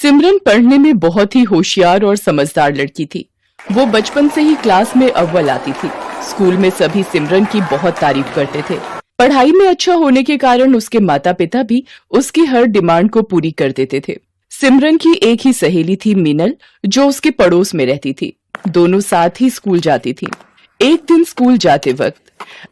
सिमरन पढ़ने में बहुत ही होशियार और समझदार लड़की थी। वो बचपन से ही क्लास में अव्वल आती थी। स्कूल में सभी सिमरन की बहुत तारीफ करते थे। पढ़ाई में अच्छा होने के कारण उसके माता पिता भी उसकी हर डिमांड को पूरी कर देते थे। सिमरन की एक ही सहेली थी मीनल, जो उसके पड़ोस में रहती थी। दोनों साथ ही स्कूल जाती थी। एक दिन स्कूल जाते वक्त,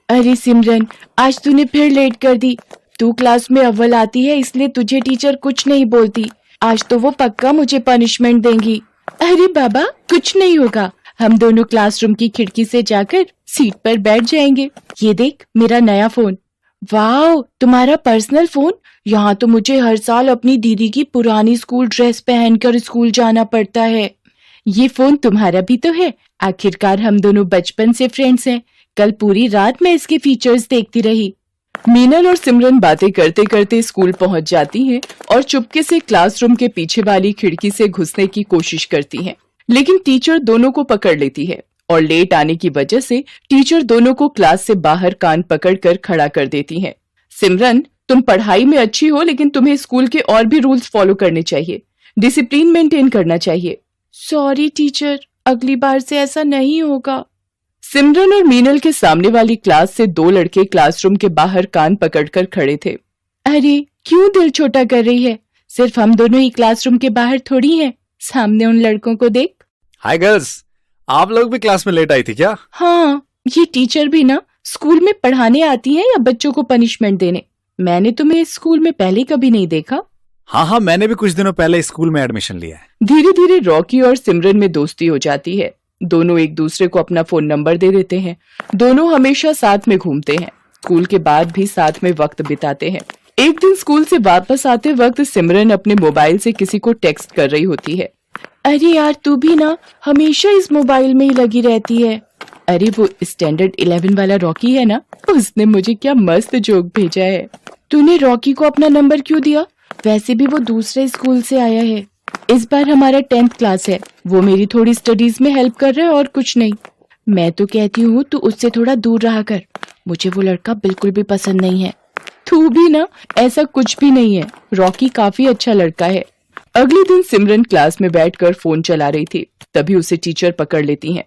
अरे सिमरन, आज तूने फिर लेट कर दी। तू क्लास में अव्वल आती है इसलिए तुझे टीचर कुछ नहीं बोलती। आज तो वो पक्का मुझे पनिशमेंट देंगी। अरे बाबा, कुछ नहीं होगा। हम दोनों क्लासरूम की खिड़की से जाकर सीट पर बैठ जाएंगे। ये देख, मेरा नया फोन। वाह, तुम्हारा पर्सनल फोन। यहाँ तो मुझे हर साल अपनी दीदी की पुरानी स्कूल ड्रेस पहनकर स्कूल जाना पड़ता है। ये फोन तुम्हारा भी तो है। आखिरकार हम दोनों बचपन से फ्रेंड्स हैं। कल पूरी रात मैं इसके फीचर्स देखती रही। मीनल और सिमरन बातें करते करते स्कूल पहुंच जाती हैं और चुपके से क्लासरूम के पीछे वाली खिड़की से घुसने की कोशिश करती हैं, लेकिन टीचर दोनों को पकड़ लेती है और लेट आने की वजह से टीचर दोनों को क्लास से बाहर कान पकड़कर खड़ा कर देती हैं। सिमरन, तुम पढ़ाई में अच्छी हो, लेकिन तुम्हें स्कूल के और भी रूल्स फॉलो करने चाहिए। डिसिप्लिन मेंटेन करना चाहिए। सॉरी टीचर, अगली बार से ऐसा नहीं होगा। सिमरन और मीनल के सामने वाली क्लास से दो लड़के क्लासरूम के बाहर कान पकड़कर खड़े थे। अरे क्यों दिल छोटा कर रही है? सिर्फ हम दोनों ही क्लासरूम के बाहर थोड़ी हैं। सामने उन लड़कों को देख। हाय गर्ल्स, आप लोग भी क्लास में लेट आई थी क्या? हाँ, ये टीचर भी ना स्कूल में पढ़ाने आती हैं या बच्चों को पनिशमेंट देने? मैंने तुम्हें स्कूल में पहले कभी नहीं देखा। हाँ, मैंने भी कुछ दिनों पहले स्कूल में एडमिशन लिया है। धीरे धीरे रॉकी और सिमरन में दोस्ती हो जाती है। दोनों एक दूसरे को अपना फोन नंबर दे देते हैं। दोनों हमेशा साथ में घूमते हैं। स्कूल के बाद भी साथ में वक्त बिताते हैं। एक दिन स्कूल से वापस आते वक्त सिमरन अपने मोबाइल से किसी को टेक्स्ट कर रही होती है। अरे यार, तू भी ना हमेशा इस मोबाइल में ही लगी रहती है। अरे वो स्टैंडर्ड 11 वाला रॉकी है ना, उसने मुझे क्या मस्त जोक भेजा है। तूने रॉकी को अपना नंबर क्यों दिया? वैसे भी वो दूसरे स्कूल से आया है। इस बार हमारा 10th क्लास है। वो मेरी थोड़ी स्टडीज में हेल्प कर रहा है और कुछ नहीं। मैं तो कहती हूँ तू उससे थोड़ा दूर रहा कर। मुझे वो लड़का बिल्कुल भी पसंद नहीं है। तू भी ना, ऐसा कुछ भी नहीं है। रॉकी काफी अच्छा लड़का है। अगले दिन सिमरन क्लास में बैठकर फोन चला रही थी, तभी उसे टीचर पकड़ लेती हैं।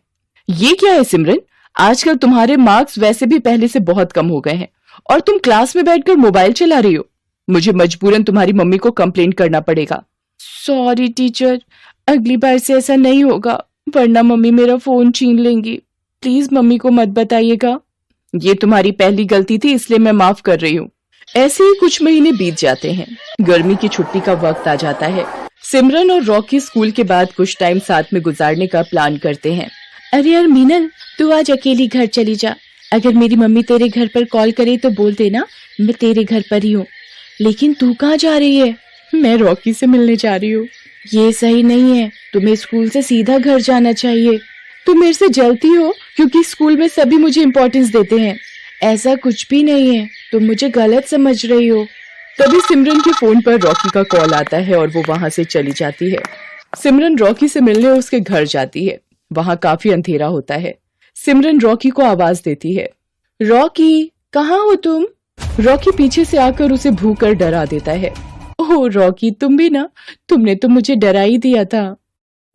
ये क्या है सिमरन, आजकल तुम्हारे मार्क्स वैसे भी पहले से बहुत कम हो गए हैं और तुम क्लास में बैठकर मोबाइल चला रही हो। मुझे मजबूरन तुम्हारी मम्मी को कंप्लेंट करना पड़ेगा। सॉरी टीचर, अगली बार से ऐसा नहीं होगा, वरना मम्मी मेरा फोन छीन लेंगी। प्लीज मम्मी को मत बताइएगा। ये तुम्हारी पहली गलती थी, इसलिए मैं माफ कर रही हूँ। ऐसे ही कुछ महीने बीत जाते हैं। गर्मी की छुट्टी का वक्त आ जाता है। सिमरन और रॉकी स्कूल के बाद कुछ टाइम साथ में गुजारने का प्लान करते हैं। अरे यार मीनल, तू आज अकेली घर चली जा। अगर मेरी मम्मी तेरे घर पर कॉल करे तो बोल देना मैं तेरे घर पर ही हूँ। लेकिन तू कहाँ जा रही है? मैं रॉकी से मिलने जा रही हूँ। ये सही नहीं है, तुम्हें स्कूल से सीधा घर जाना चाहिए। तुम मेरे से जलती हो क्योंकि स्कूल में सभी मुझे इम्पोर्टेंस देते हैं। ऐसा कुछ भी नहीं है, तुम मुझे गलत समझ रही हो। तभी सिमरन के फोन पर रॉकी का कॉल आता है और वो वहाँ से चली जाती है। सिमरन रॉकी से मिलने उसके घर जाती है। वहाँ काफी अंधेरा होता है। सिमरन रॉकी को आवाज देती है, रॉकी कहाँ हो तुम? रॉकी पीछे से आकर उसे भूख कर डरा देता है। ओह रॉकी, तुम भी ना, तुमने तो मुझे डरा ही दिया था।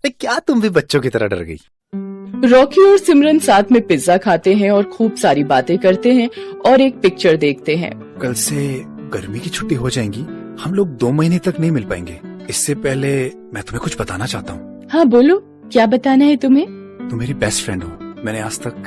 क्या तुम भी बच्चों की तरह डर गई? रॉकी और सिमरन साथ में पिज्जा खाते हैं और खूब सारी बातें करते हैं और एक पिक्चर देखते हैं। कल से गर्मी की छुट्टी हो जाएंगी, हम लोग 2 महीने तक नहीं मिल पाएंगे। इससे पहले मैं तुम्हें कुछ बताना चाहता हूँ। हाँ बोलो, क्या बताना है तुम्हें? तुम मेरी बेस्ट फ्रेंड हो। मैंने आज तक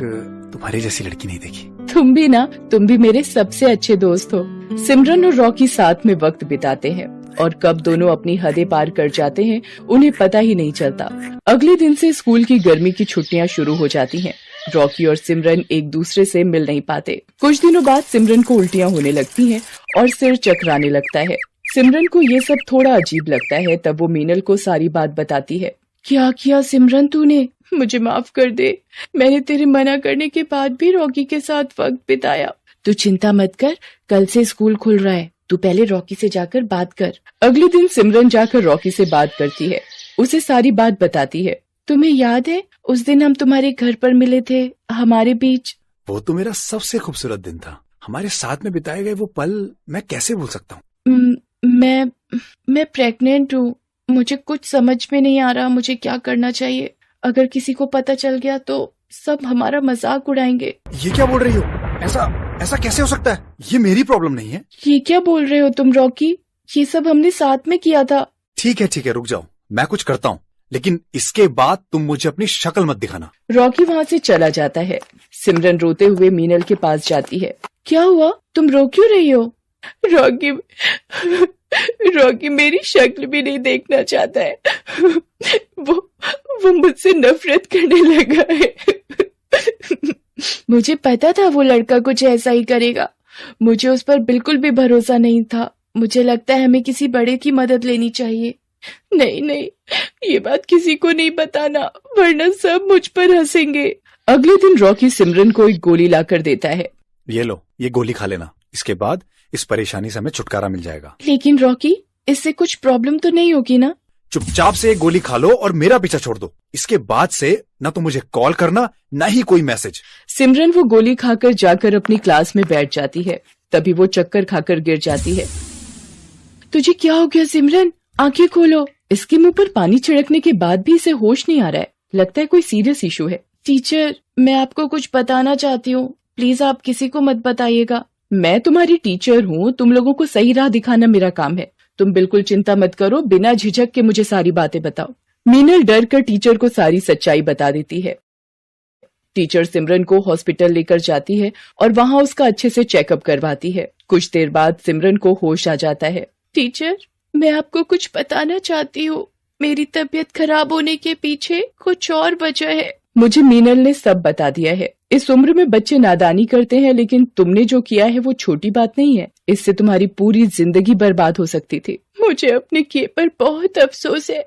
तुम्हारी जैसी लड़की नहीं देखी। तुम भी ना, तुम भी मेरे सबसे अच्छे दोस्त हो। सिमरन और रॉकी साथ में वक्त बिताते हैं और कब दोनों अपनी हदें पार कर जाते हैं उन्हें पता ही नहीं चलता। अगले दिन से स्कूल की गर्मी की छुट्टियां शुरू हो जाती हैं। रॉकी और सिमरन एक दूसरे से मिल नहीं पाते। कुछ दिनों बाद सिमरन को उल्टियां होने लगती हैं और सिर चकराने लगता है। सिमरन को ये सब थोड़ा अजीब लगता है। तब वो मीनल को सारी बात बताती है। क्या किया सिमरन तूने? मुझे माफ कर दे। मैंने तेरे मना करने के बाद भी रॉकी के साथ वक्त बिताया। तू चिंता मत कर, कल से स्कूल खुल रहा है। तू पहले रॉकी से जाकर बात कर। अगले दिन सिमरन जाकर रॉकी से बात करती है, उसे सारी बात बताती है। तुम्हें याद है उस दिन हम तुम्हारे घर पर मिले थे, हमारे बीच? वो तो मेरा सबसे खूबसूरत दिन था। हमारे साथ में बिताए गए वो पल मैं कैसे भूल सकता हूँ? मैं प्रेग्नेंट हूँ। मुझे कुछ समझ में नहीं आ रहा मुझे क्या करना चाहिए। अगर किसी को पता चल गया तो सब हमारा मजाक उड़ाएंगे। ये क्या बोल रही हो? ऐसा ऐसा कैसे हो सकता है? ये मेरी प्रॉब्लम नहीं है। ये क्या बोल रहे हो तुम रॉकी? ये सब हमने साथ में किया था। ठीक है, रुक जाओ, मैं कुछ करता हूँ, लेकिन इसके बाद तुम मुझे अपनी शक्ल मत दिखाना। रॉकी वहाँ से चला जाता है। सिमरन रोते हुए मीनल के पास जाती है। क्या हुआ? तुम रो क्यों रही हो? रॉकी रॉकी मेरी शक्ल भी नहीं देखना चाहता है। वो मुझसे नफरत करने लगा है। मुझे पता था वो लड़का कुछ ऐसा ही करेगा। मुझे उस पर बिल्कुल भी भरोसा नहीं था। मुझे लगता है हमें किसी बड़े की मदद लेनी चाहिए। नहीं, ये बात किसी को नहीं बताना, वरना सब मुझ पर हंसेंगे। अगले दिन रॉकी सिमरन को एक गोली लाकर देता है। ये लो, ये गोली खा लेना, इसके बाद इस परेशानी से हमें छुटकारा मिल जाएगा। लेकिन रॉकी, इससे कुछ प्रॉब्लम तो नहीं होगी ना? चुपचाप से एक गोली खा लो और मेरा पीछा छोड़ दो। इसके बाद से ना तो मुझे कॉल करना, ना ही कोई मैसेज। सिमरन वो गोली खाकर जाकर अपनी क्लास में बैठ जाती है। तभी वो चक्कर खाकर गिर जाती है। तुझे क्या हो गया सिमरन? आंखें खोलो। इसके मुंह पर पानी छिड़कने के बाद भी इसे होश नहीं आ रहा है। लगता है कोई सीरियस इशू है। टीचर, मैं आपको कुछ बताना चाहती हूँ, प्लीज आप किसी को मत बताइएगा। मैं तुम्हारी टीचर हूँ, तुम लोगों को सही राह दिखाना मेरा काम है। तुम बिल्कुल चिंता मत करो, बिना झिझक के मुझे सारी बातें बताओ। मीनल डर कर टीचर को सारी सच्चाई बता देती है। टीचर सिमरन को हॉस्पिटल लेकर जाती है और वहाँ उसका अच्छे से चेकअप करवाती है। कुछ देर बाद सिमरन को होश आ जाता है। टीचर, मैं आपको कुछ बताना चाहती हूँ। मेरी तबीयत खराब होने के पीछे कुछ और वजह है। मुझे मीनल ने सब बता दिया है। इस उम्र में बच्चे नादानी करते हैं, लेकिन तुमने जो किया है वो छोटी बात नहीं है। इससे तुम्हारी पूरी जिंदगी बर्बाद हो सकती थी। मुझे अपने किए पर बहुत अफसोस है।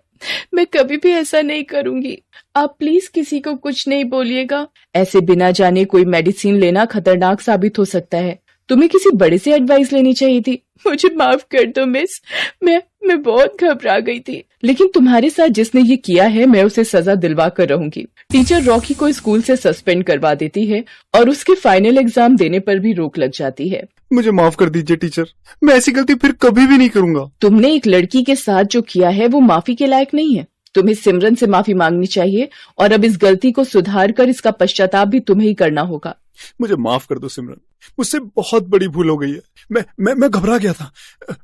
मैं कभी भी ऐसा नहीं करूंगी। आप प्लीज किसी को कुछ नहीं बोलिएगा। ऐसे बिना जाने कोई मेडिसिन लेना खतरनाक साबित हो सकता है। तुम्हें किसी बड़े से एडवाइस लेनी चाहिए थी। मुझे माफ कर दो मिस, मैं बहुत घबरा गई थी। लेकिन तुम्हारे साथ जिसने ये किया है, मैं उसे सजा दिलवा कर रहूंगी। टीचर रॉकी को स्कूल से सस्पेंड करवा देती है और उसके फाइनल एग्जाम देने पर भी रोक लग जाती है। मुझे माफ कर दीजिए टीचर, मैं ऐसी गलती फिर कभी भी नहीं करूंगा। तुमने एक लड़की के साथ जो किया है वो माफी के लायक नहीं है। तुम्हें सिमरन से माफी मांगनी चाहिए और अब इस गलती को सुधार कर इसका पश्चाताप भी तुम्हें ही करना होगा। मुझे माफ कर दो सिमरन, मुझसे बहुत बड़ी भूल हो गई है। मैं घबरा गया था।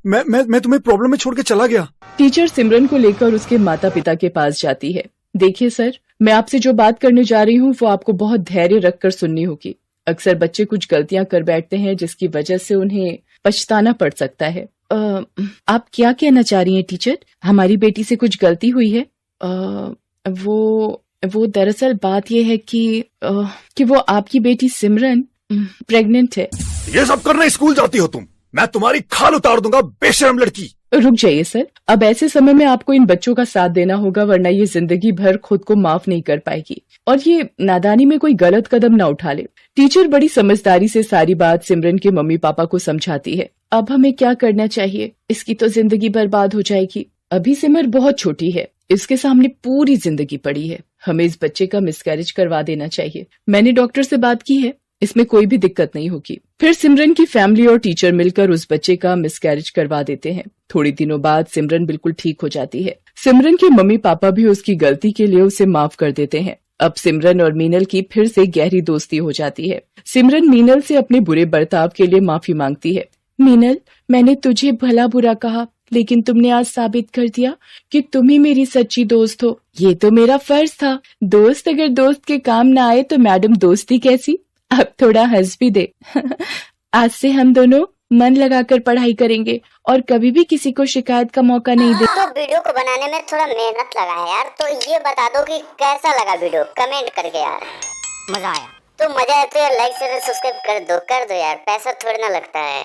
मैं तुम्हें प्रॉब्लम में छोड़ के चला गया। टीचर सिमरन को लेकर उसके माता पिता के पास जाती है। देखिए सर, मैं आपसे जो बात करने जा रही हूँ वो आपको बहुत धैर्य रखकर सुननी होगी। अक्सर बच्चे कुछ गलतियां कर बैठते हैं जिसकी वजह से उन्हें पछताना पड़ सकता है। आप क्या कहना चाह रही हैं टीचर? हमारी बेटी से कुछ गलती हुई है? वो दरअसल बात ये है कि वो आपकी बेटी सिमरन प्रेग्नेंट है। ये सब करने स्कूल जाती हो तुम? मैं तुम्हारी खाल उतार दूंगा, बेशरम लड़की। रुक जाइए सर, अब ऐसे समय में आपको इन बच्चों का साथ देना होगा, वरना ये जिंदगी भर खुद को माफ नहीं कर पाएगी और ये नादानी में कोई गलत कदम ना उठा ले। टीचर बड़ी समझदारी से सारी बात सिमरन के मम्मी पापा को समझाती है। अब हमें क्या करना चाहिए? इसकी तो जिंदगी बर्बाद हो जाएगी। अभी सिमर बहुत छोटी है, इसके सामने पूरी जिंदगी पड़ी है। हमें इस बच्चे का मिसकैरेज करवा देना चाहिए। मैंने डॉक्टर से बात की है, इसमें कोई भी दिक्कत नहीं होगी। फिर सिमरन की फैमिली और टीचर मिलकर उस बच्चे का मिसकैरेज करवा देते हैं। थोड़ी दिनों बाद सिमरन बिल्कुल ठीक हो जाती है। सिमरन के मम्मी पापा भी उसकी गलती के लिए उसे माफ कर देते हैं। अब सिमरन और मीनल की फिर से गहरी दोस्ती हो जाती है। सिमरन मीनल से अपने बुरे बर्ताव के लिए माफी मांगती है। मीनल, मैंने तुझे भला बुरा कहा, लेकिन तुमने आज साबित कर दिया कि तुम ही मेरी सच्ची दोस्त हो। ये तो मेरा फर्ज था। दोस्त अगर दोस्त के काम ना आए तो मैडम दोस्ती कैसी? अब थोड़ा हंस भी दे। आज से हम दोनों मन लगाकर पढ़ाई करेंगे और कभी भी किसी को शिकायत का मौका नहीं दे। तो वीडियो को बनाने में थोड़ा मेहनत लगा है यार, तो ये बता दो कि कैसा लगा वीडियो, कमेंट करके यार। मजा आया तो मजा आया तो यार लाइक शेयर सब्सक्राइब कर दो यार, पैसा थोड़ी ना लगता है।